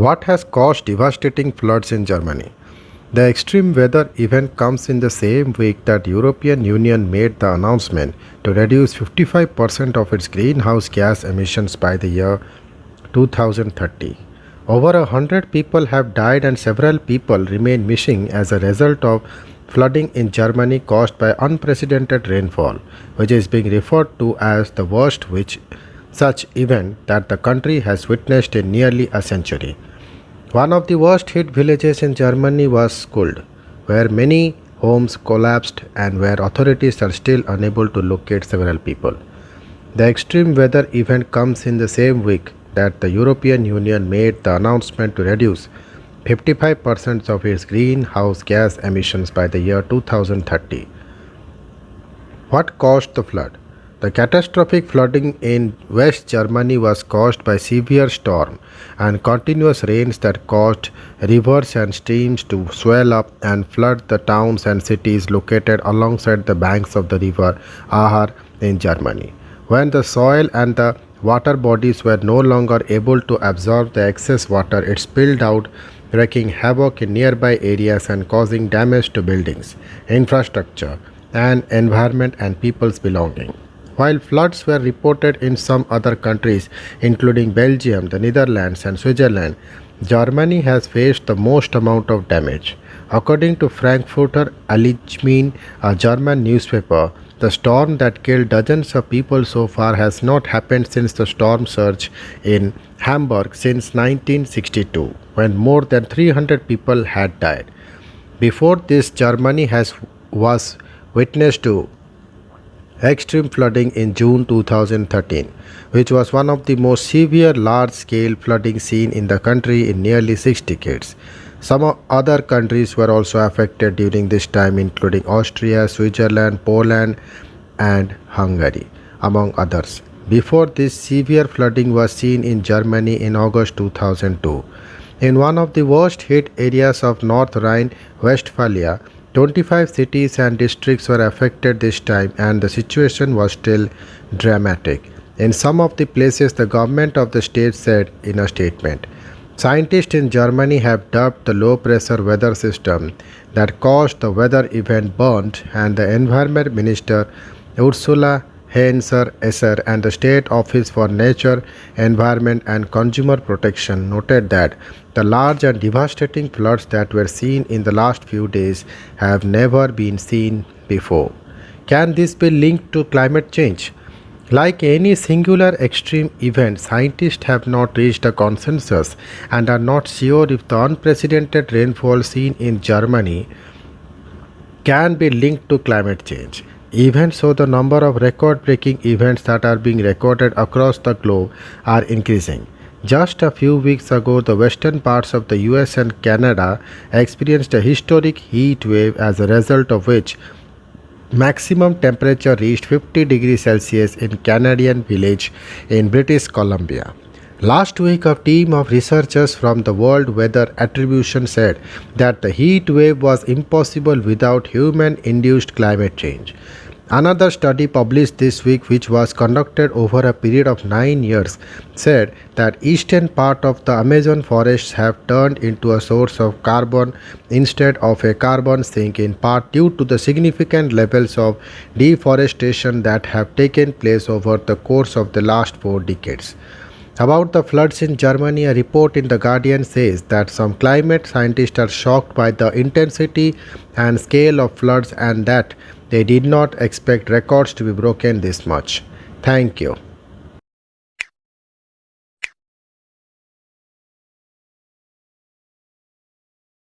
What has caused devastating floods in Germany? The extreme weather event comes in the same week that European Union made the announcement to reduce 55% of its greenhouse gas emissions by the year 2030. Over 100 people have died and several people remain missing as a result of flooding in Germany caused by unprecedented rainfall, which is being referred to as the worst such event that the country has witnessed in nearly a century. One of the worst hit villages in Germany was Skuld, where many homes collapsed and where authorities are still unable to locate several people. The extreme weather event comes in the same week that the European Union made the announcement to reduce 55% of its greenhouse gas emissions by the year 2030. What caused the flood? The catastrophic flooding in West Germany was caused by severe storm and continuous rains that caused rivers and streams to swell up and flood the towns and cities located alongside the banks of the river Ahr in Germany. When the soil and the water bodies were no longer able to absorb the excess water, it spilled out, wreaking havoc in nearby areas and causing damage to buildings, infrastructure, and environment and people's belongings. While floods were reported in some other countries, including Belgium, the Netherlands, and Switzerland, Germany has faced the most amount of damage. According to Frankfurter Allgemeine, a German newspaper, the storm that killed dozens of people so far has not happened since the storm surge in Hamburg since 1962, when more than 300 people had died. Before this, Germany was witness to extreme flooding in June 2013, which was one of the most severe large-scale flooding seen in the country in nearly 6 decades. Some other countries were also affected during this time, including Austria, Switzerland, Poland, and Hungary, among others. Before this, severe flooding was seen in Germany in August 2002. In one of the worst hit areas of North Rhine-Westphalia, 25 cities and districts were affected this time, and the situation was still dramatic. In some of the places, the government of the state said in a statement, scientists in Germany have dubbed the low-pressure weather system that caused the weather event Bernd, and the Environment Minister Ursula Heinzer-Esser and the State Office for Nature, Environment and Consumer Protection noted that the large and devastating floods that were seen in the last few days have never been seen before. Can this be linked to climate change? Like any singular extreme event, scientists have not reached a consensus and are not sure if the unprecedented rainfall seen in Germany can be linked to climate change. Even so, the number of record-breaking events that are being recorded across the globe are increasing. Just a few weeks ago, the western parts of the US and Canada experienced a historic heat wave, as a result of which maximum temperature reached 50 degrees Celsius in Canadian village in British Columbia. Last week, a team of researchers from the World Weather Attribution said that the heat wave was impossible without human-induced climate change. Another study published this week, which was conducted over a period of 9 years, said that eastern part of the Amazon forests have turned into a source of carbon instead of a carbon sink, in part due to the significant levels of deforestation that have taken place over the course of the last 4 decades. About the floods in Germany, a report in The Guardian says that some climate scientists are shocked by the intensity and scale of floods and that they did not expect records to be broken this much. Thank you.